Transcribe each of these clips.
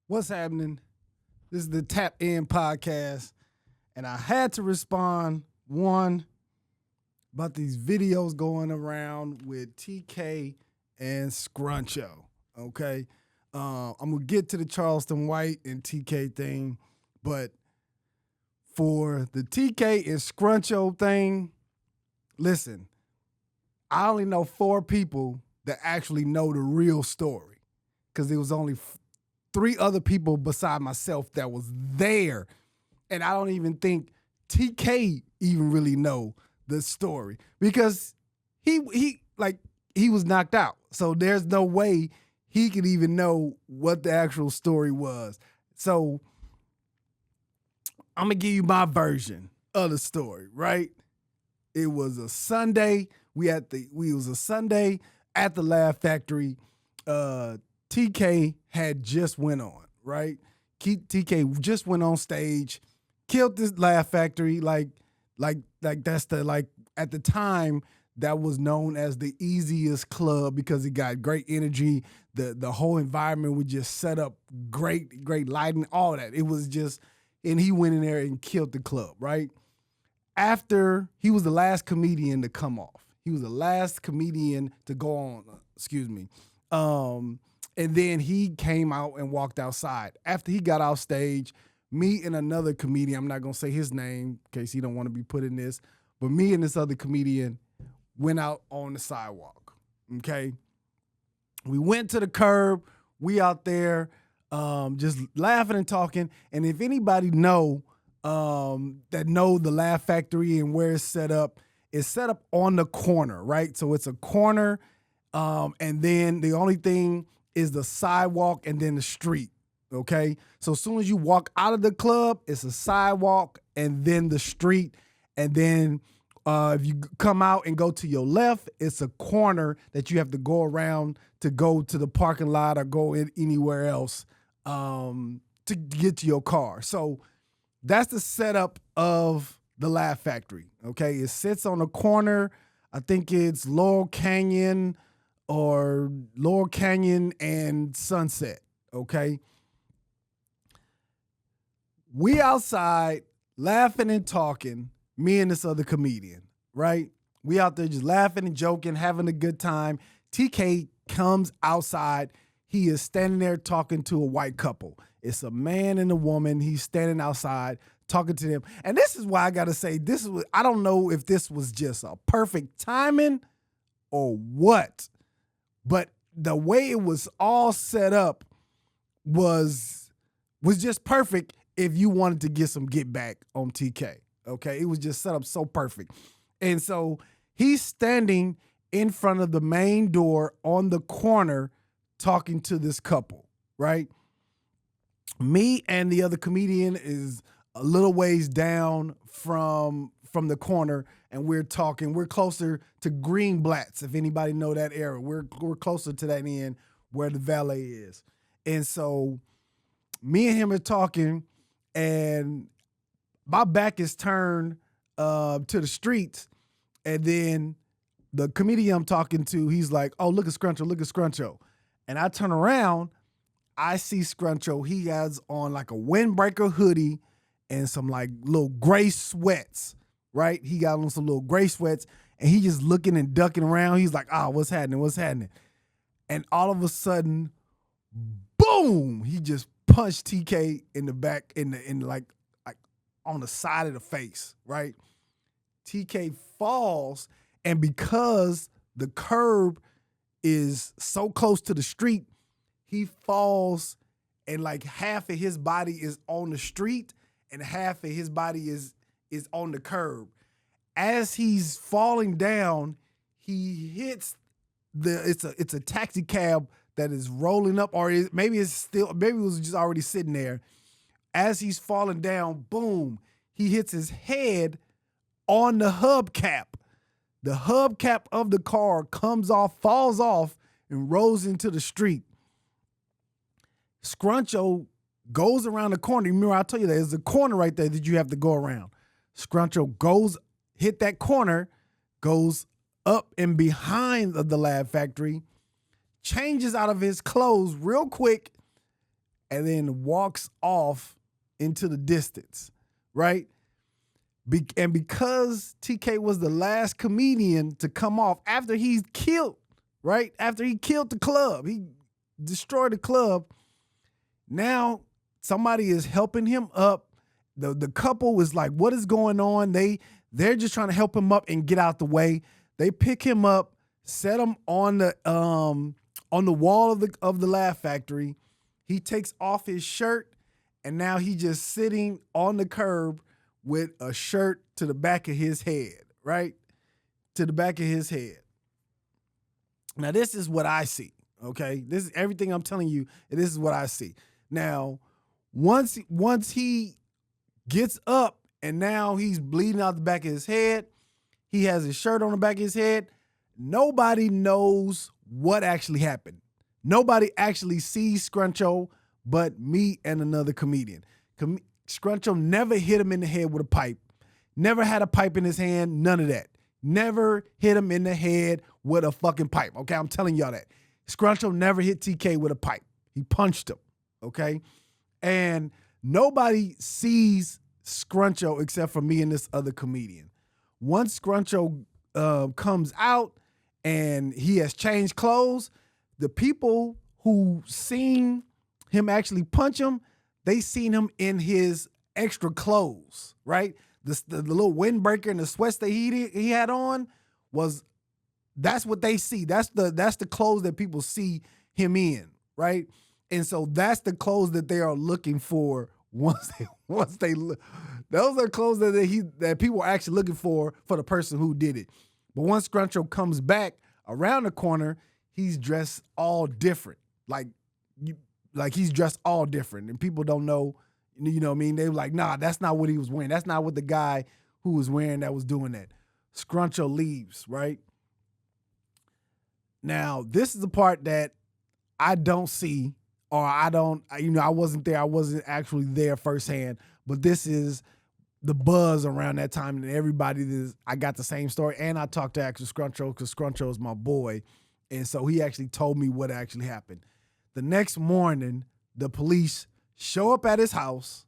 What's happening? This is the Tap In podcast, and I had to respond one about these videos going around with TK and Scruncho. Okay, I'm gonna get to the Charleston White and TK thing, but for the TK and Scruncho thing, listen, I only know 4 people that actually know the real story because there was only 3 other people beside myself that was there. And I don't even think TK even really know the story because he was knocked out. So there's no way he could even know what the actual story was. So I'm gonna give you my version of the story, right? It was a Sunday. We was a Sunday at the Laugh Factory. TK had just went on, right? TK just went on stage, killed this Laugh Factory, like that's the like at the time that was known as the easiest club because it got great energy. The whole environment was just set up great lighting, all that. It was just, and he went in there and killed the club, right? After he was the last comedian to come off. He was the last comedian to go on, excuse me. And then he came out and walked outside. After he got off stage, me and another comedian, I'm not gonna say his name in case he don't want to be put in this, but me and this other comedian went out on the sidewalk. Okay. We went to the curb, we out there just laughing and talking. And if anybody that know the Laugh Factory and where it's set up on the corner, right? So it's a corner, and then the only thing is the sidewalk and then the street. Okay, so as soon as you walk out of the club, it's a sidewalk and then the street, and then if you come out and go to your left, it's a corner that you have to go around to go to the parking lot or go in anywhere else to get to your car. So that's the setup of the Laugh Factory. Okay, it sits on a corner. I think it's Laurel Canyon and Sunset. Okay, we outside laughing and talking. Me and this other comedian, right? We out there just laughing and joking, having a good time. TK comes outside. He is standing there talking to a white couple. It's a man and a woman. He's standing outside talking to them. And this is why I got to say, I don't know if this was just a perfect timing or what, but the way it was all set up was just perfect if you wanted to get some get back on TK. Okay, it was just set up so perfect. And so he's standing in front of the main door on the corner talking to this couple, right? Me and the other comedian is a little ways down from the corner, and we're talking. We're closer to Greenblatt's, if anybody know that area. We're closer to that end where the valet is. And so me and him are talking, and my back is turned to the streets, and then the comedian I'm talking to, he's like, "Oh, look at Scruncho, look at Scruncho." And I turn around, I see Scruncho. He has on like a windbreaker hoodie and some like little gray sweats, right? He got on some little gray sweats, and he just looking and ducking around. He's like, what's happening? What's happening? And all of a sudden, boom, he just punched TK in the back, in like on the side of the face, right? TK falls, and because the curb is so close to the street, he falls, and like half of his body is on the street and half of his body is on the curb. As he's falling down, he hits it's a taxi cab that is rolling up, or maybe it was just already sitting there. As he's falling down, boom, he hits his head on the hubcap. The hubcap of the car comes off, falls off, and rolls into the street. Scruncho goes around the corner. Remember, I told you there's a corner right there that you have to go around. Scruncho hit that corner, goes up and behind the Laugh Factory, changes out of his clothes real quick, and then walks off into the distance, right? And because TK was the last comedian to come off after he's killed, right? After he killed the club, he destroyed the club. Now somebody is helping him up. The couple was like, what is going on? They're just trying to help him up and get out the way. They pick him up, set him on the wall of the Laugh Factory. He takes off his shirt, and now he's just sitting on the curb with a shirt to the back of his head, right? To the back of his head. Now, this is what I see, okay? This is everything I'm telling you, and this is what I see. Now, once he gets up and now he's bleeding out the back of his head, he has his shirt on the back of his head, nobody knows what actually happened. Nobody actually sees Scruncho but me and another comedian. Scruncho never hit him in the head with a pipe, never had a pipe in his hand, none of that. Never hit him in the head with a fucking pipe, okay? I'm telling y'all that. Scruncho never hit TK with a pipe. He punched him, okay? And nobody sees Scruncho except for me and this other comedian. Once Scruncho comes out and he has changed clothes, the people who seen him actually punch him, they seen him in his extra clothes, right? The little windbreaker and the sweats that he had on that's what they see. That's the clothes that people see him in, right? And so that's the clothes that they are looking for once they look. Those are clothes that people are actually looking for the person who did it. But once Scruncho comes back around the corner, he's dressed all different. Like he's dressed all different, and people don't know. You know what I mean? They were like, nah, that's not what he was wearing. That's not what the guy who was wearing that was doing that. Scruncho leaves, right? Now, this is the part that I don't see, or I wasn't there. I wasn't actually there firsthand, but this is the buzz around that time, and everybody I got the same story, and I talked to actually Scruncho because Scruncho is my boy, and so he actually told me what actually happened. The next morning, the police show up at his house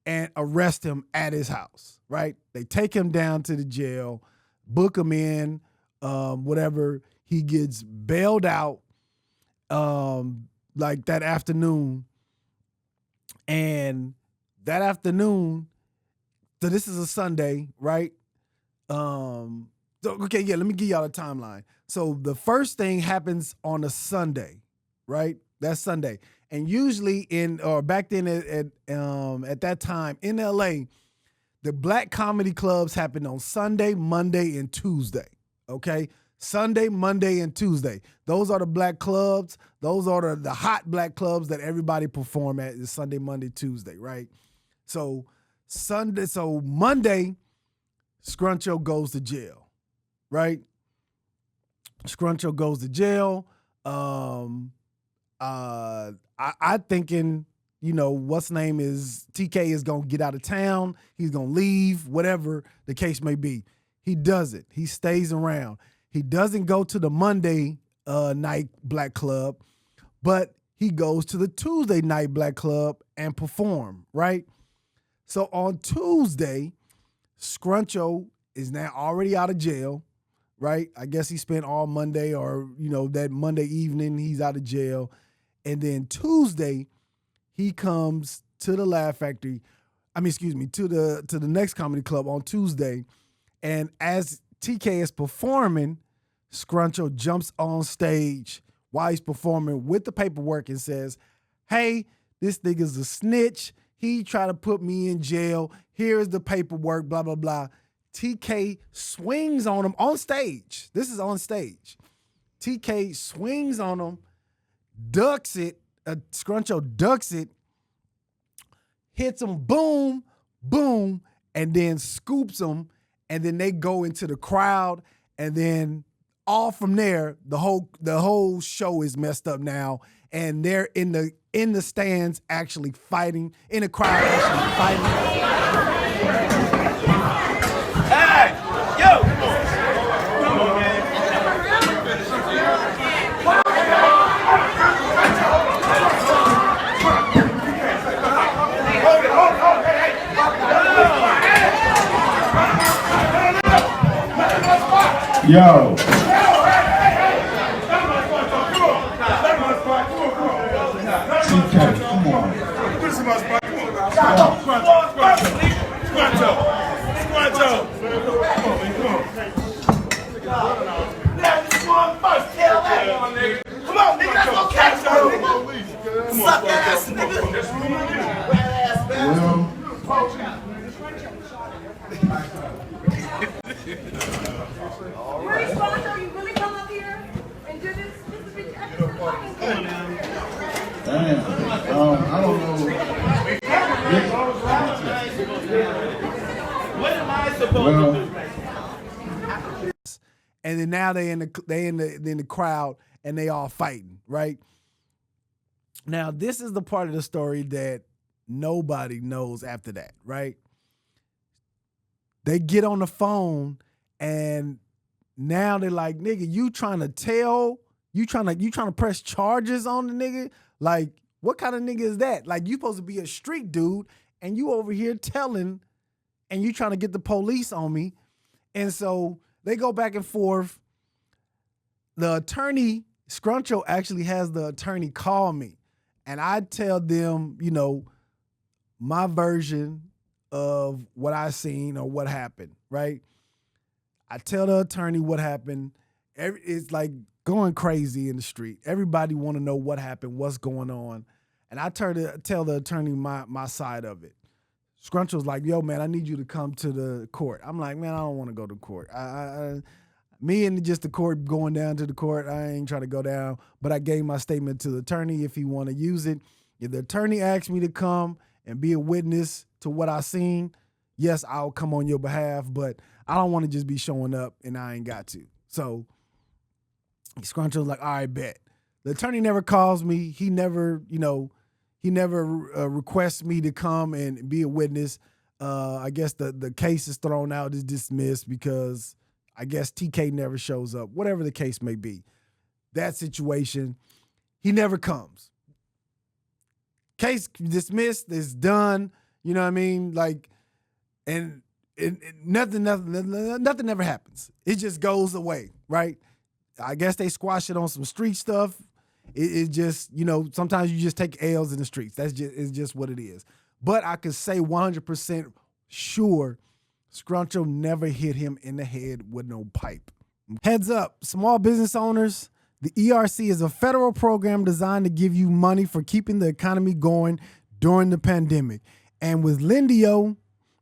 and arrest him at his house, right? They take him down to the jail, book him in, whatever. He gets bailed out like that afternoon. And that afternoon, so this is a Sunday, right? Okay, yeah, let me give y'all the timeline. So the first thing happens on a Sunday, right? That's Sunday. And usually back then at that time in LA, the black comedy clubs happened on Sunday, Monday, and Tuesday. Okay? Sunday, Monday, and Tuesday. Those are the black clubs. Those are the hot black clubs that everybody perform at is Sunday, Monday, Tuesday, right? So Monday, Scruncho goes to jail, right? Scruncho goes to jail. I thinking, what's name is TK is going to get out of town. He's going to leave, whatever the case may be. He doesn't. He stays around. He doesn't go to the Monday night black club, but he goes to the Tuesday night black club and perform, right? So on Tuesday, Scruncho is now already out of jail, right? I guess he spent all Monday or, that Monday evening he's out of jail. And then Tuesday, he comes to the Laugh Factory, to the next comedy club on Tuesday. And as TK is performing, Scruncho jumps on stage while he's performing with the paperwork and says, hey, this nigga's a snitch. He tried to put me in jail. Here's the paperwork, blah, blah, blah. TK swings on him on stage. This is on stage. TK swings on him, ducks it. Scruncho ducks it, hits him, boom, boom, and then scoops him. And then they go into the crowd, and then all from there, the whole show is messed up now, and they're in the stands actually fighting, in the crowd actually fighting. Hey, yo! Come on, man. Yo. TK, come on. This is my spot. Come on. Scruncho. Come on, man. Come on. Let's go first. Tell that. Come on, nigga. Let's go catch him. Suck ass, nigga. Really, Scruncho, you really come up here and do this? This is ridiculous. Damn. I don't know. What am I supposed to do? And then now they in the crowd and they all fighting, right? Now this is the part of the story that nobody knows after that, right? They get on the phone and now they're like, nigga, you trying to press charges on the nigga? Like, what kind of nigga is that? Like, you supposed to be a street dude and you over here telling and you trying to get the police on me. And so they go back and forth. The attorney, Scruncho, actually has the attorney call me. And I tell them, you know, my version of what I seen or what happened, right? I tell the attorney what happened. It's like going crazy in the street. Everybody want to know what happened, what's going on. And I tell the attorney my side of it. Scruncho's like, yo, man, I need you to come to the court. I'm like, man, I don't want to go to court. Me and just the court going down to the court, I ain't trying to go down. But I gave my statement to the attorney if he want to use it. If the attorney asks me to come and be a witness to what I seen, yes, I'll come on your behalf. But I don't want to just be showing up and I ain't got to. So Scruncho's like, all right, bet. The attorney never calls me. He never, requests me to come and be a witness. I guess the case is thrown out, is dismissed because I guess TK never shows up, whatever the case may be. That situation, he never comes. Case dismissed, it's done, you know what I mean? Like, and nothing ever happens. It just goes away, right? I guess they squash it on some street stuff. It just, sometimes you just take L's in the streets. It's just what it is. But I could say 100% sure Scruncho never hit him in the head with no pipe. Heads up, small business owners, the ERC is a federal program designed to give you money for keeping the economy going during the pandemic. And with Lendio,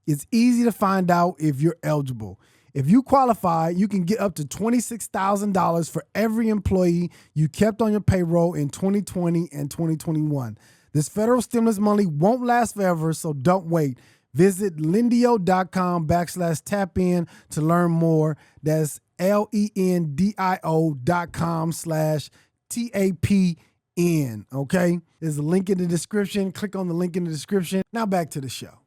it's easy to find out if you're eligible. If you qualify, you can get up to $26,000 for every employee you kept on your payroll in 2020 and 2021. This federal stimulus money won't last forever, so don't wait. Visit lendio.com/tap-in to learn more. That's lendio.com/TAPN, okay? There's a link in the description. Click on the link in the description. Now back to the show.